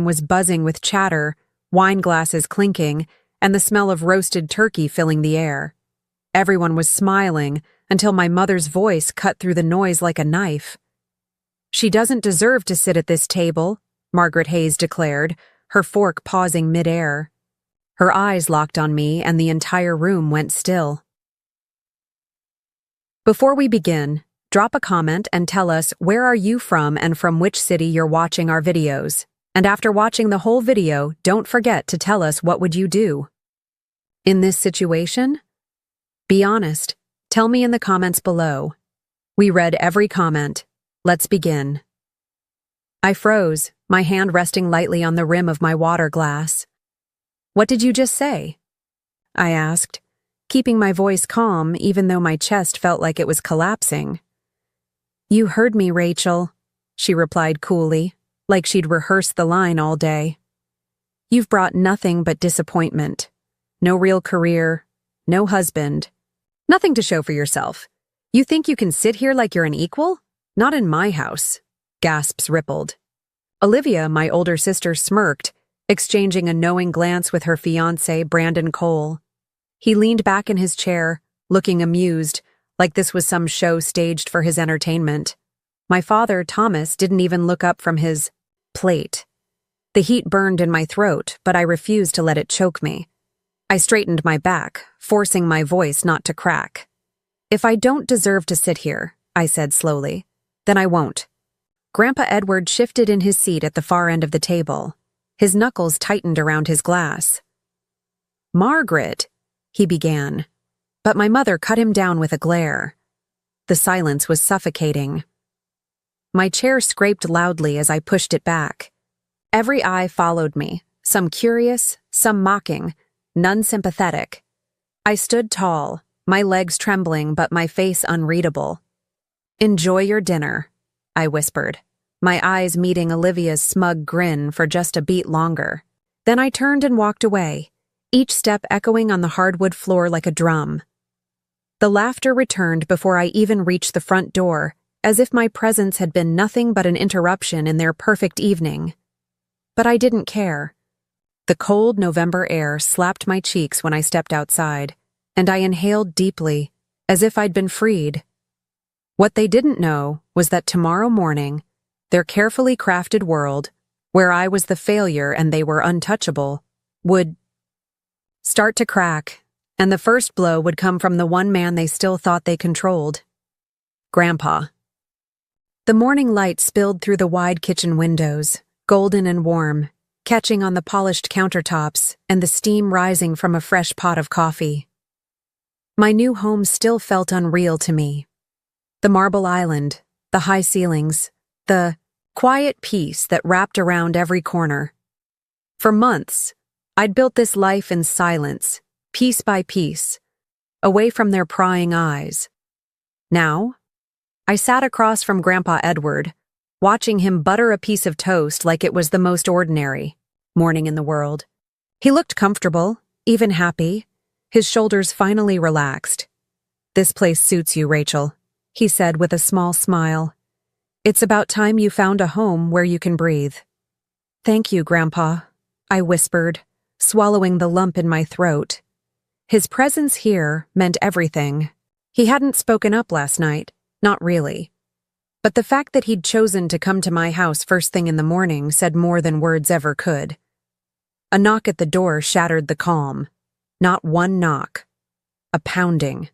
was buzzing with chatter, wine glasses clinking, and the smell of roasted turkey filling the air. Everyone was smiling until my mother's voice cut through the noise like a knife. "She doesn't deserve to sit at this table," Margaret Hayes declared, her fork pausing midair. Her eyes locked on me and the entire room went still. Before we begin, drop a comment and tell us where are you from and from which city you're watching our videos. And after watching the whole video, don't forget to tell us what would you do. In this situation? Be honest. Tell me in the comments below. We read every comment. Let's begin. I froze, my hand resting lightly on the rim of my water glass. "What did you just say?" I asked, keeping my voice calm even though my chest felt like it was collapsing. "You heard me, Rachel," she replied coolly, like she'd rehearsed the line all day. "You've brought nothing but disappointment. No real career, no husband. Nothing to show for yourself. You think you can sit here like you're an equal? Not in my house." Gasps rippled. Olivia, my older sister, smirked, exchanging a knowing glance with her fiancé, Brandon Cole. He leaned back in his chair, looking amused, like this was some show staged for his entertainment. My father, Thomas, didn't even look up from his plate. The heat burned in my throat, but I refused to let it choke me. I straightened my back, forcing my voice not to crack. "If I don't deserve to sit here," I said slowly, "then I won't." Grandpa Edward shifted in his seat at the far end of the table. His knuckles tightened around his glass. "Margaret," he began, but my mother cut him down with a glare. The silence was suffocating. My chair scraped loudly as I pushed it back. Every eye followed me, some curious, some mocking, none sympathetic. I stood tall, my legs trembling but my face unreadable. "Enjoy your dinner," I whispered, my eyes meeting Olivia's smug grin for just a beat longer. Then I turned and walked away, each step echoing on the hardwood floor like a drum. The laughter returned before I even reached the front door, as if my presence had been nothing but an interruption in their perfect evening. But I didn't care. The cold November air slapped my cheeks when I stepped outside, and I inhaled deeply, as if I'd been freed. What they didn't know was that tomorrow morning, their carefully crafted world, where I was the failure and they were untouchable, would start to crack, and the first blow would come from the one man they still thought they controlled. Grandpa. The morning light spilled through the wide kitchen windows, golden and warm, catching on the polished countertops and the steam rising from a fresh pot of coffee. My new home still felt unreal to me. The marble island, the high ceilings, the quiet peace that wrapped around every corner. For months, I'd built this life in silence, piece by piece, away from their prying eyes. Now, I sat across from Grandpa Edward, watching him butter a piece of toast like it was the most ordinary morning in the world. He looked comfortable, even happy, his shoulders finally relaxed. "This place suits you, Rachel," he said with a small smile. "It's about time you found a home where you can breathe." "Thank you, Grandpa," I whispered, swallowing the lump in my throat. His presence here meant everything. He hadn't spoken up last night, not really. But the fact that he'd chosen to come to my house first thing in the morning said more than words ever could. A knock at the door shattered the calm. Not one knock. A pounding.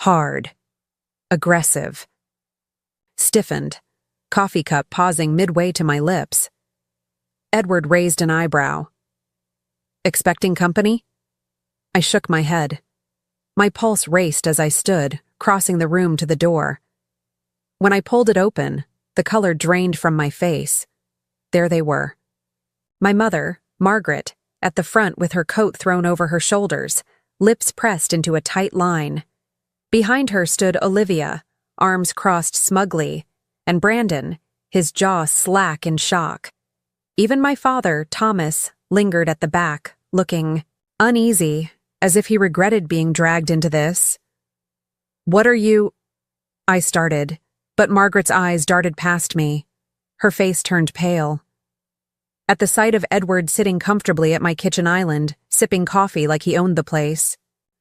Hard. Aggressive. Stiffened, coffee cup pausing midway to my lips. Edward raised an eyebrow. "Expecting company?" I shook my head. My pulse raced as I stood, crossing the room to the door. When I pulled it open, the color drained from my face. There they were. My mother, Margaret, at the front with her coat thrown over her shoulders, lips pressed into a tight line. Behind her stood Olivia, arms crossed smugly, and Brandon, his jaw slack in shock. Even my father, Thomas, lingered at the back, looking uneasy, as if he regretted being dragged into this. "What are you—" I started, but Margaret's eyes darted past me. Her face turned pale. at the sight of Edward sitting comfortably at my kitchen island, sipping coffee like he owned the place.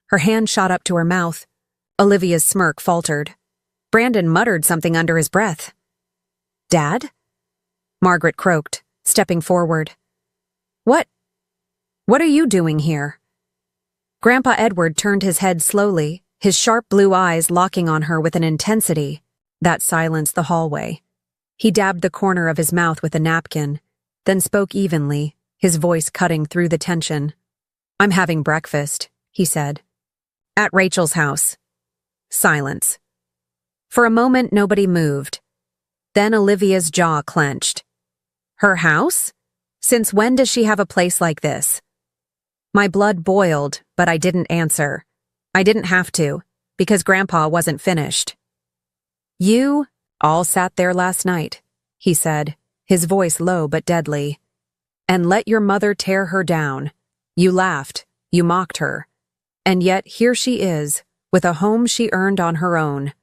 Her hand shot up to her mouth. Olivia's smirk faltered. Brandon muttered something under his breath. "Dad?" Margaret croaked, stepping forward. What are you doing here?" Grandpa Edward turned his head slowly, his sharp blue eyes locking on her with an intensity that silenced the hallway. He dabbed the corner of his mouth with a napkin, then spoke evenly, his voice cutting through the tension. "I'm having breakfast," he said. "At Rachel's house." Silence. For a moment, nobody moved. Then Olivia's jaw clenched. "Her house? Since when does she have a place like this?" My blood boiled, but I didn't answer. I didn't have to, because Grandpa wasn't finished. "You all sat there last night," he said, his voice low but deadly, "and let your mother tear her down. You laughed, you mocked her. And yet here she is, with a home she earned on her own.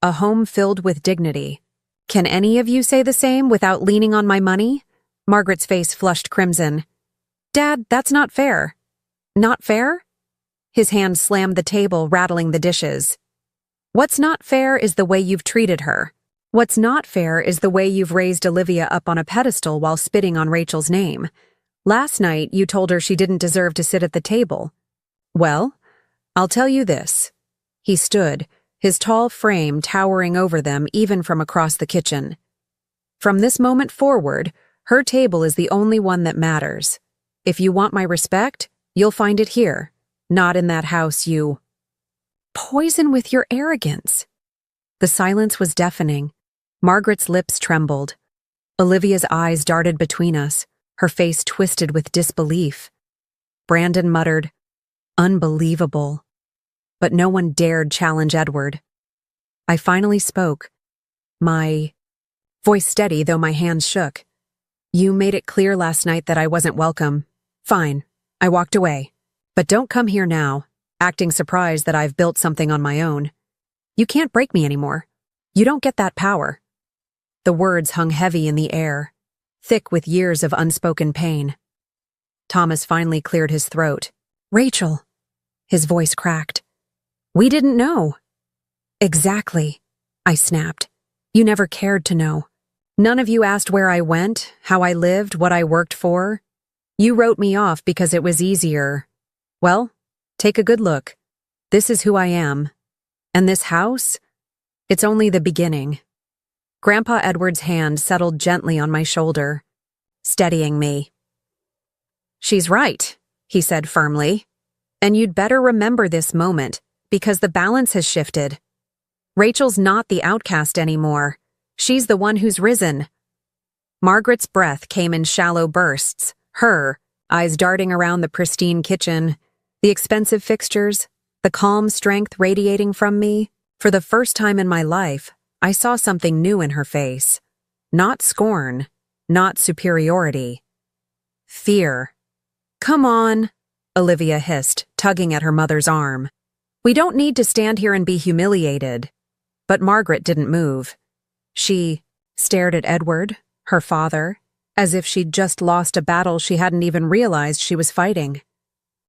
A home filled with dignity. Can any of you say the same without leaning on my money?" Margaret's face flushed crimson. "Dad, that's not fair." "Not fair?" His hand slammed the table, rattling the dishes. "What's not fair is the way you've treated her. What's not fair is the way you've raised Olivia up on a pedestal while spitting on Rachel's name. Last night, you told her she didn't deserve to sit at the table. Well, I'll tell you this." He stood, his tall frame towering over them even from across the kitchen. "From this moment forward, her table is the only one that matters. If you want my respect, you'll find it here, not in that house you—" "Poison with your arrogance." The silence was deafening. Margaret's lips trembled. Olivia's eyes darted between us, her face twisted with disbelief. Brandon muttered, "Unbelievable." But no one dared challenge Edward. I finally spoke, my voice steady though my hands shook. "You made it clear last night that I wasn't welcome. Fine, I walked away. But don't come here now, acting surprised that I've built something on my own. You can't break me anymore. You don't get that power." The words hung heavy in the air, thick with years of unspoken pain. Thomas finally cleared his throat. "Rachel." His voice cracked. "We didn't know." "Exactly," I snapped. "You never cared to know. None of you asked where I went, how I lived, what I worked for. You wrote me off because it was easier. Well, take a good look. This is who I am. And this house? It's only the beginning." Grandpa Edward's hand settled gently on my shoulder, steadying me. "She's right," he said firmly. "And you'd better remember this moment, because the balance has shifted. Rachel's not the outcast anymore. She's the one who's risen." Margaret's breath came in shallow bursts, her eyes darting around the pristine kitchen, the expensive fixtures, the calm strength radiating from me. For the first time in my life, I saw something new in her face. Not scorn, not superiority. Fear. "Come on," Olivia hissed, tugging at her mother's arm. "We don't need to stand here and be humiliated." But Margaret didn't move. She stared at Edward, her father, as if she'd just lost a battle she hadn't even realized she was fighting.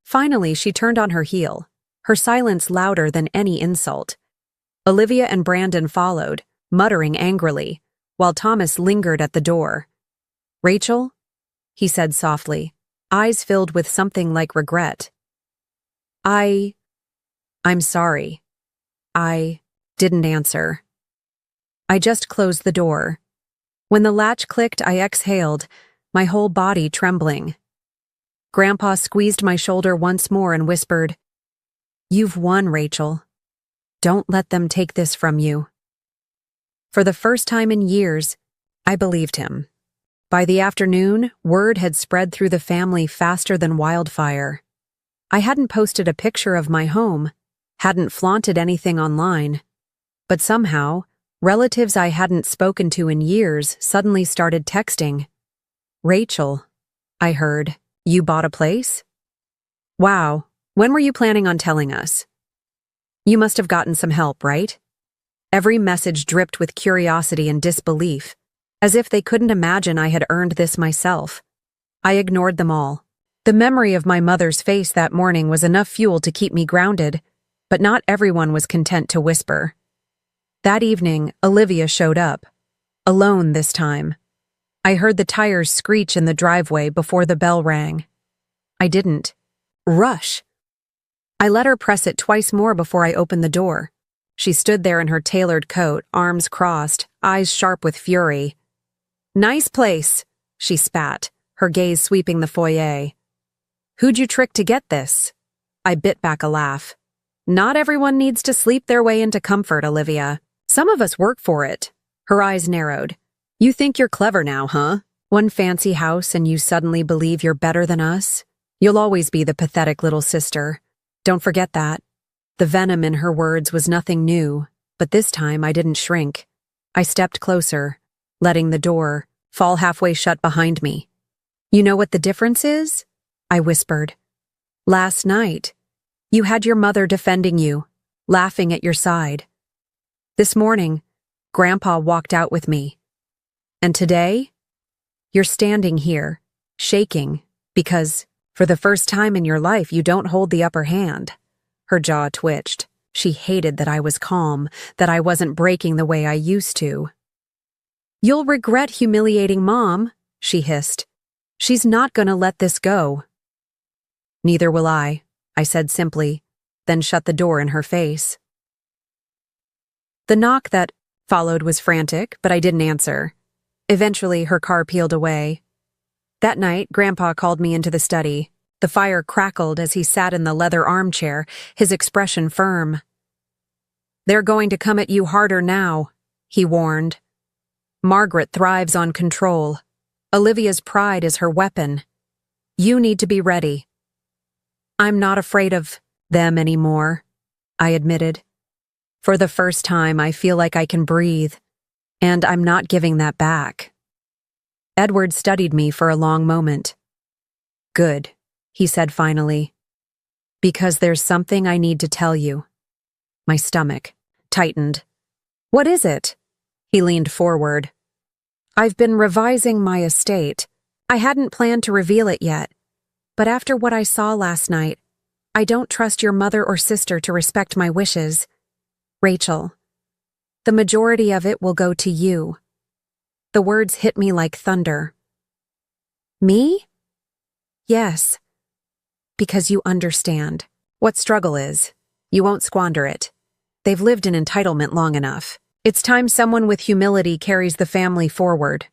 Finally, she turned on her heel, her silence louder than any insult. Olivia and Brandon followed, muttering angrily, while Thomas lingered at the door. "Rachel?" he said softly, eyes filled with something like regret. I'm sorry. I didn't answer. I just closed the door. When the latch clicked, I exhaled, my whole body trembling. Grandpa squeezed my shoulder once more and whispered, "You've won, Rachel. Don't let them take this from you." For the first time in years, I believed him. By the afternoon, word had spread through the family faster than wildfire. I hadn't posted a picture of my home, hadn't flaunted anything online, but somehow, relatives I hadn't spoken to in years suddenly started texting. "Rachel," I heard, "you bought a place? Wow, when were you planning on telling us? You must have gotten some help, right?" Every message dripped with curiosity and disbelief, as if they couldn't imagine I had earned this myself. I ignored them all. The memory of my mother's face that morning was enough fuel to keep me grounded, but not everyone was content to whisper. That evening, Olivia showed up. Alone this time. I heard the tires screech in the driveway before the bell rang. I didn't rush. I let her press it twice more before I opened the door. She stood there in her tailored coat, arms crossed, eyes sharp with fury. "Nice place," she spat, her gaze sweeping the foyer. "Who'd you trick to get this?" I bit back a laugh. "Not everyone needs to sleep their way into comfort, Olivia. Some of us work for it." Her eyes narrowed. "You think you're clever now, huh? One fancy house and you suddenly believe you're better than us? You'll always be the pathetic little sister. Don't forget that." The venom in her words was nothing new, but this time I didn't shrink. I stepped closer, letting the door fall halfway shut behind me. "You know what the difference is?" I whispered. "Last night, you had your mother defending you, laughing at your side. This morning, Grandpa walked out with me. And today, you're standing here, shaking, because, for the first time in your life, you don't hold the upper hand." Her jaw twitched. She hated that I was calm, that I wasn't breaking the way I used to. "You'll regret humiliating Mom," she hissed. "She's not gonna let this go." "Neither will I," I said simply, then shut the door in her face. The knock that followed was frantic, but I didn't answer. Eventually, her car peeled away. That night, Grandpa called me into the study. The fire crackled as he sat in the leather armchair, his expression firm. "They're going to come at you harder now," he warned. "Margaret thrives on control. Olivia's pride is her weapon. You need to be ready." "I'm not afraid of them anymore," I admitted. For the first time, I feel like I can breathe, and I'm not giving that back. Edward studied me for a long moment. "Good," he said finally. "Because there's something I need to tell you." My stomach tightened. "What is it?" He leaned forward. "I've been revising my estate. I hadn't planned to reveal it yet, but after what I saw last night, I don't trust your mother or sister to respect my wishes. Rachel, the majority of it will go to you." The words hit me like thunder. "Me?" "Yes. Because you understand what struggle is. You won't squander it. They've lived in entitlement long enough. It's time someone with humility carries the family forward."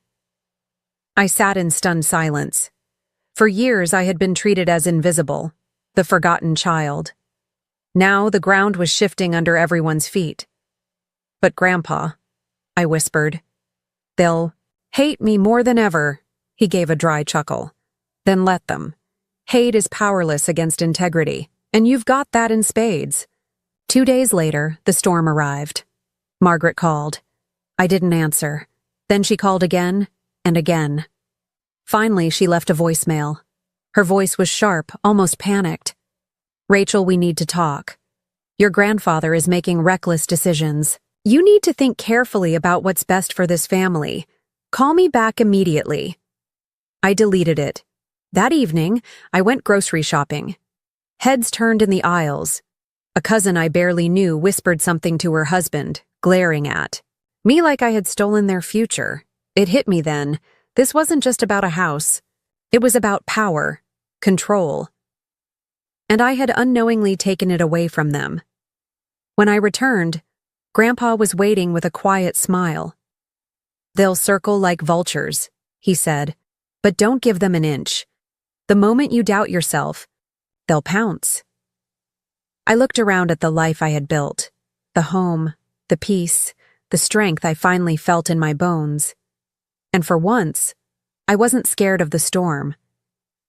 I sat in stunned silence. For years I had been treated as invisible, the forgotten child. Now the ground was shifting under everyone's feet. "But Grandpa," I whispered, "they'll hate me more than ever." He gave a dry chuckle. "Then let them. Hate is powerless against integrity, and you've got that in spades." 2 days later, the storm arrived. Margaret called. I didn't answer. Then she called again and again. Finally, she left a voicemail. Her voice was sharp, almost panicked. "Rachel, we need to talk. Your grandfather is making reckless decisions. You need to think carefully about what's best for this family. Call me back immediately." I deleted it. That evening, I went grocery shopping. Heads turned in the aisles. A cousin I barely knew whispered something to her husband, glaring at me like I had stolen their future. It hit me then. This wasn't just about a house. It was about power, control. And I had unknowingly taken it away from them. When I returned, Grandpa was waiting with a quiet smile. "They'll circle like vultures," he said, "but don't give them an inch. The moment you doubt yourself, they'll pounce." I looked around at the life I had built, the home, the peace, the strength I finally felt in my bones. And for once, I wasn't scared of the storm.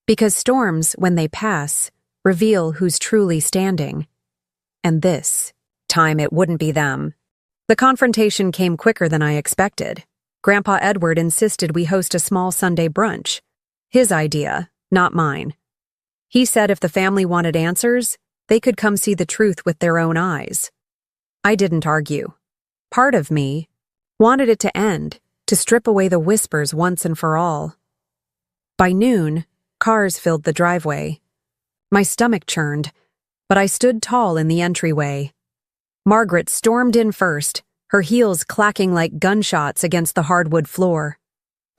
Because storms, when they pass, reveal who's truly standing. And this time it wouldn't be them. The confrontation came quicker than I expected. Grandpa Edward insisted we host a small Sunday brunch. His idea, not mine. He said if the family wanted answers, they could come see the truth with their own eyes. I didn't argue. Part of me wanted it to end, to strip away the whispers once and for all. By noon, Cars filled the driveway. My stomach churned, but I stood tall in the entryway. Margaret stormed in first, her heels clacking like gunshots against the hardwood floor.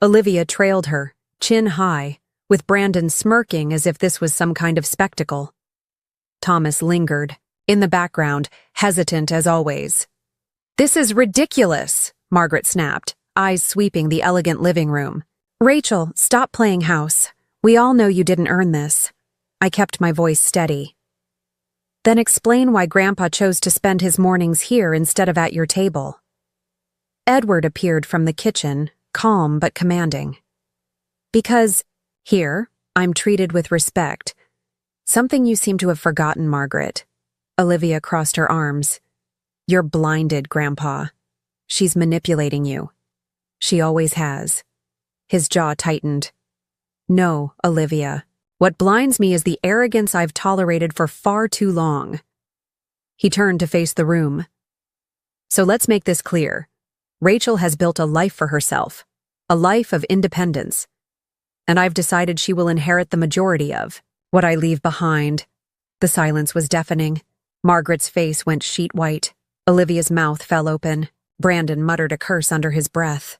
Olivia trailed her, chin high, with Brandon smirking as if this was some kind of spectacle. Thomas lingered, in the background, hesitant as always. "This is ridiculous," Margaret snapped, eyes sweeping the elegant living room. "Rachel, stop playing house. We all know you didn't earn this." I kept my voice steady. "Then explain why Grandpa chose to spend his mornings here instead of at your table." Edward appeared from the kitchen, calm but commanding. "Because, here, I'm treated with respect. Something you seem to have forgotten, Margaret." Olivia crossed her arms. "You're blinded, Grandpa. She's manipulating you. She always has." His jaw tightened. "No, Olivia. What blinds me is the arrogance I've tolerated for far too long." He turned to face the room. "So let's make this clear. Rachel has built a life for herself, a life of independence. And I've decided she will inherit the majority of what I leave behind." The silence was deafening. Margaret's face went sheet white. Olivia's mouth fell open. Brandon muttered a curse under his breath.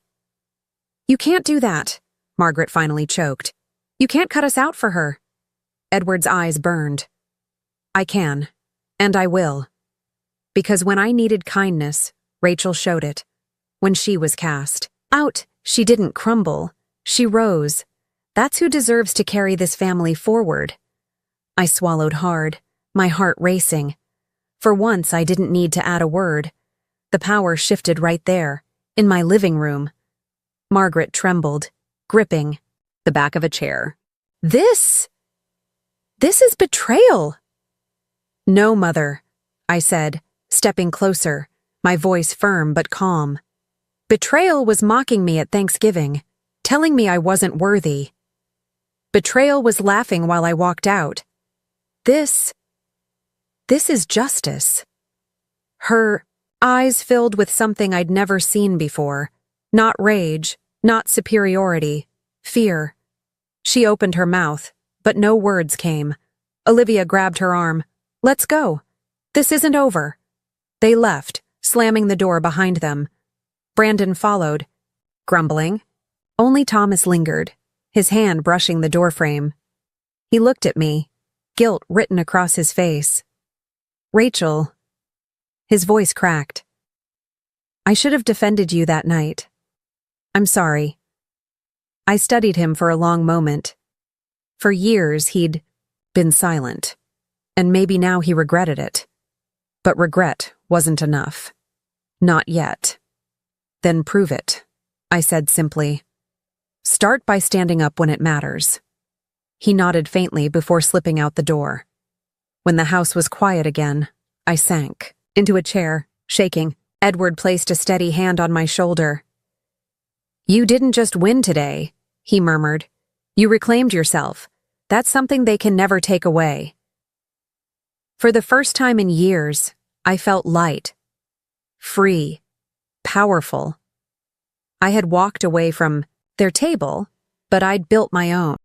"You can't do that," Margaret finally choked. "You can't cut us out for her." Edward's eyes burned. "I can, and I will. Because when I needed kindness, Rachel showed it. When she was cast out, she didn't crumble. She rose. That's who deserves to carry this family forward." I swallowed hard, my heart racing. For once, I didn't need to add a word. The power shifted right there, in my living room. Margaret trembled, gripping the back of a chair. This is betrayal." "No, Mother," I said, stepping closer, my voice firm but calm. "Betrayal was mocking me at Thanksgiving, telling me I wasn't worthy. Betrayal was laughing while I walked out. This is justice." Her eyes filled with something I'd never seen before. Not rage, not superiority, fear. She opened her mouth, but no words came. Olivia grabbed her arm. "Let's go. This isn't over." They left, slamming the door behind them. Brandon followed, grumbling. Only Thomas lingered, his hand brushing the doorframe. He looked at me, guilt written across his face. "Rachel," his voice cracked. "I should have defended you that night. I'm sorry." I studied him for a long moment. For years, he'd been silent, and maybe now he regretted it. But regret wasn't enough. Not yet. "Then prove it," I said simply. "Start by standing up when it matters." He nodded faintly before slipping out the door. When the house was quiet again, I sank into a chair, shaking. Edward placed a steady hand on my shoulder. "You didn't just win today," he murmured. "You reclaimed yourself. That's something they can never take away." For the first time in years, I felt light, free, powerful. I had walked away from their table, but I'd built my own.